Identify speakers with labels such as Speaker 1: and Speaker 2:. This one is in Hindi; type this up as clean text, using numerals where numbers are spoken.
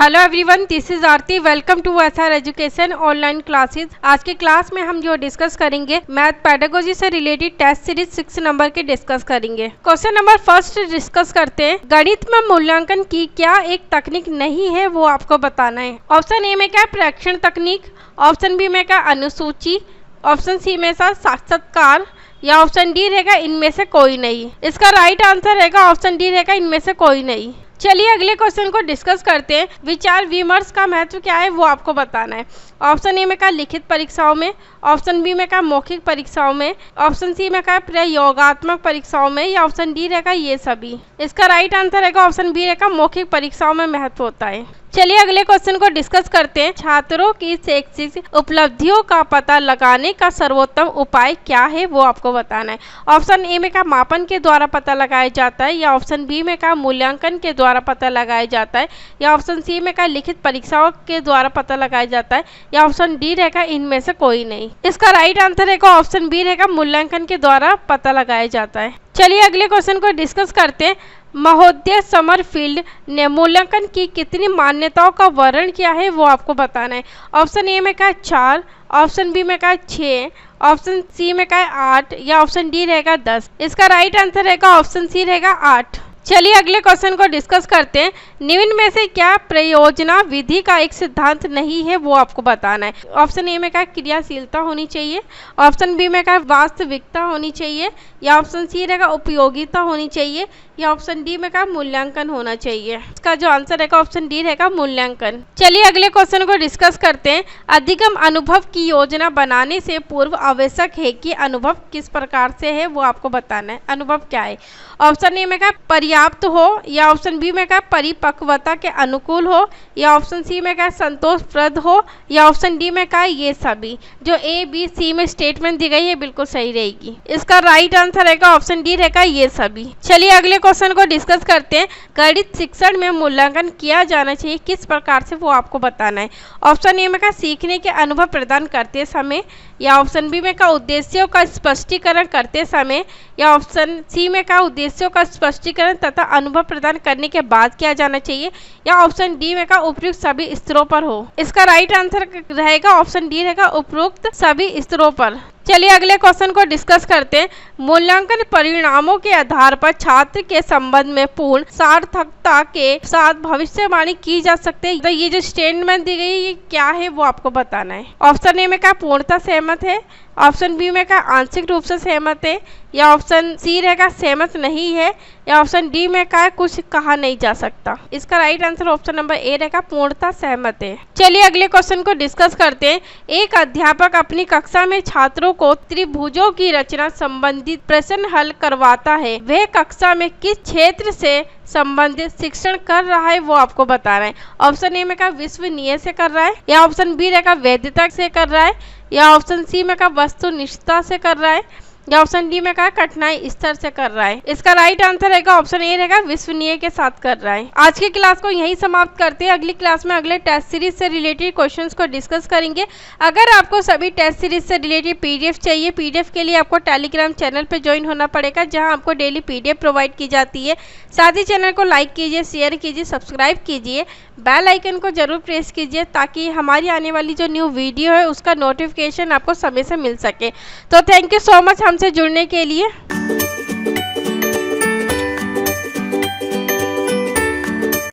Speaker 1: Hello everyone, this is Aarti. Welcome to SR education online classes. आज के क्लास में हम जो डिस्कस करेंगे मैथ पेडागोजी से रिलेटेड टेस्ट सीरीज 6 नंबर के डिस्कस करेंगे। क्वेश्चन नंबर फर्स्ट डिस्कस करते हैं। गणित में मूल्यांकन की क्या एक तकनीक नहीं है, वो आपको बताना है। ऑप्शन ए में क्या प्रेक्षण तकनीक, ऑप्शन बी में क्या अनुसूची, ऑप्शन सी में साक्षात्कार या ऑप्शन डी रहेगा इनमें से कोई नहीं। इसका राइट आंसर रहेगा ऑप्शन डी रहेगा इनमें से कोई नहीं। चलिए अगले क्वेश्चन को डिस्कस करते हैं। विचार विमर्श का महत्व क्या है, वो आपको बताना है। ऑप्शन ए में क्या लिखित परीक्षाओं में, ऑप्शन बी में क्या मौखिक परीक्षाओं में, ऑप्शन सी में क्या प्रयोगात्मक परीक्षाओं में या ऑप्शन डी रहेगा ये सभी। इसका राइट आंसर रहेगा ऑप्शन बी रहेगा मौखिक परीक्षाओं में महत्व होता है। चलिए अगले क्वेश्चन को डिस्कस करते हैं। छात्रों की शैक्षिक उपलब्धियों का पता लगाने का सर्वोत्तम उपाय क्या है, वो आपको बताना है। ऑप्शन ए में क्या मापन के द्वारा पता लगाया जाता है या ऑप्शन बी में क्या मूल्यांकन के द्वारा पता लगाया जाता है या ऑप्शन सी में क्या लिखित परीक्षाओं के द्वारा पता लगाया जाता है या ऑप्शन डी रहेगा इनमें से कोई नहीं। इसका राइट आंसर रहेगा ऑप्शन बी रहेगा मूल्यांकन के द्वारा पता लगाया जाता है। चलिए अगले क्वेश्चन को डिस्कस करते हैं। महोदय समरफील्ड ने मूल्यांकन की कितनी मान्यताओं का वर्णन किया है, वो आपको बताना है। ऑप्शन ए में क्या 4, ऑप्शन बी में क्या 6, ऑप्शन सी में क्या 8 या ऑप्शन डी रहेगा 10। इसका राइट आंसर रहेगा ऑप्शन सी रहेगा 8। चलिए अगले क्वेश्चन को डिस्कस करते हैं। निम्न में से क्या प्रयोजना विधि का एक सिद्धांत नहीं है, वो आपको बताना है। ऑप्शन ए में क्या क्रियाशीलता होनी चाहिए, ऑप्शन बी में क्या वास्तविकता होनी चाहिए या ऑप्शन सी रहेगा उपयोगिता होनी चाहिए या ऑप्शन डी में क्या मूल्यांकन होना चाहिए। इसका जो आंसर रहेगा ऑप्शन डी रहेगा मूल्यांकन। चलिए अगले क्वेश्चन को डिस्कस करते हैं। अधिगम अनुभव की योजना बनाने से पूर्व आवश्यक है कि अनुभव किस प्रकार से है, वो आपको बताना है। अनुभव क्या है? ऑप्शन ए में क्या पर्याप्त हो या ऑप्शन बी में क्या परिपक्वता के अनुकूल हो या ऑप्शन सी में क्या संतोषप्रद हो या ऑप्शन डी में क्या ये सभी। जो ए बी सी में स्टेटमेंट दी गई है बिल्कुल सही रहेगी। इसका राइट आंसर रहेगा ऑप्शन डी रहेगा ये सभी। चलिए अगले क्वेश्चन को डिस्कस करते हैं। गणित शिक्षण में मूल्यांकन किया जाना चाहिए किस प्रकार से, वो आपको बताना है। ऑप्शन ए में क्या सीखने के अनुभव प्रदान करते समय या ऑप्शन बी में क्या उद्देश्यों का स्पष्टीकरण करते समय या ऑप्शन सी में क्या उद्देश्यों का स्पष्टीकरण तथा अनुभव प्रदान करने के बाद किया जाना चाहिए या ऑप्शन डी में क्या उपयुक्त सभी स्तरों पर हो। इसका राइट आंसर रहेगा ऑप्शन डी रहेगा उपयुक्त सभी स्तरों पर। चलिए अगले क्वेश्चन को डिस्कस करते हैं। मूल्यांकन परिणामों के आधार पर छात्र के संबंध में पूर्ण सार्थकता के साथ भविष्यवाणी की जा सकती है। तो ये जो स्टेटमेंट दी गई है ये क्या है, वो आपको बताना है। ऑप्शन ए में क्या पूर्णतः सहमत है, ऑप्शन बी में क्या आंशिक रूप से सहमत है या ऑप्शन सी रहेगा सहमत नहीं है या ऑप्शन डी में क्या कुछ कहा नहीं जा सकता। इसका right answer option number A रहेगा पूर्णतः सहमत है। चलिए अगले क्वेश्चन को डिस्कस करते हैं। एक अध्यापक अपनी कक्षा में छात्रों को त्रिभुजों की रचना संबंधित प्रश्न हल करवाता है। वह कक्षा में किस क्षेत्र से संबंधित शिक्षण कर रहा है, वो आपको बताना है। ऑप्शन ए में क्या विश्वसनीय से कर रहा है या ऑप्शन बी रहेगा वैधता से कर रहा है या ऑप्शन सी में क्या वस्तुनिष्ठता से कर रहा है या ऑप्शन डी में क्या कठिनाई स्तर से कर रहा है। इसका राइट आंसर रहेगा ऑप्शन ए रहेगा विश्वसनीय के साथ कर रहा है। आज की क्लास को यहीं समाप्त करते हैं। अगली क्लास में अगले टेस्ट सीरीज से रिलेटेड क्वेश्चंस को डिस्कस करेंगे। अगर आपको सभी टेस्ट सीरीज से रिलेटेड पीडीएफ चाहिए, पीडीएफ के लिए आपको टेलीग्राम चैनल पर ज्वाइन होना पड़ेगा, जहाँ आपको डेली पीडीएफ प्रोवाइड की जाती है। साथ ही चैनल को लाइक कीजिए, शेयर कीजिए, सब्सक्राइब कीजिए, बेल आइकन को जरूर प्रेस कीजिए ताकि हमारी आने वाली जो न्यू वीडियो है उसका नोटिफिकेशन आपको समय से मिल सके। तो थैंक यू सो मच हमसे जुड़ने के लिए।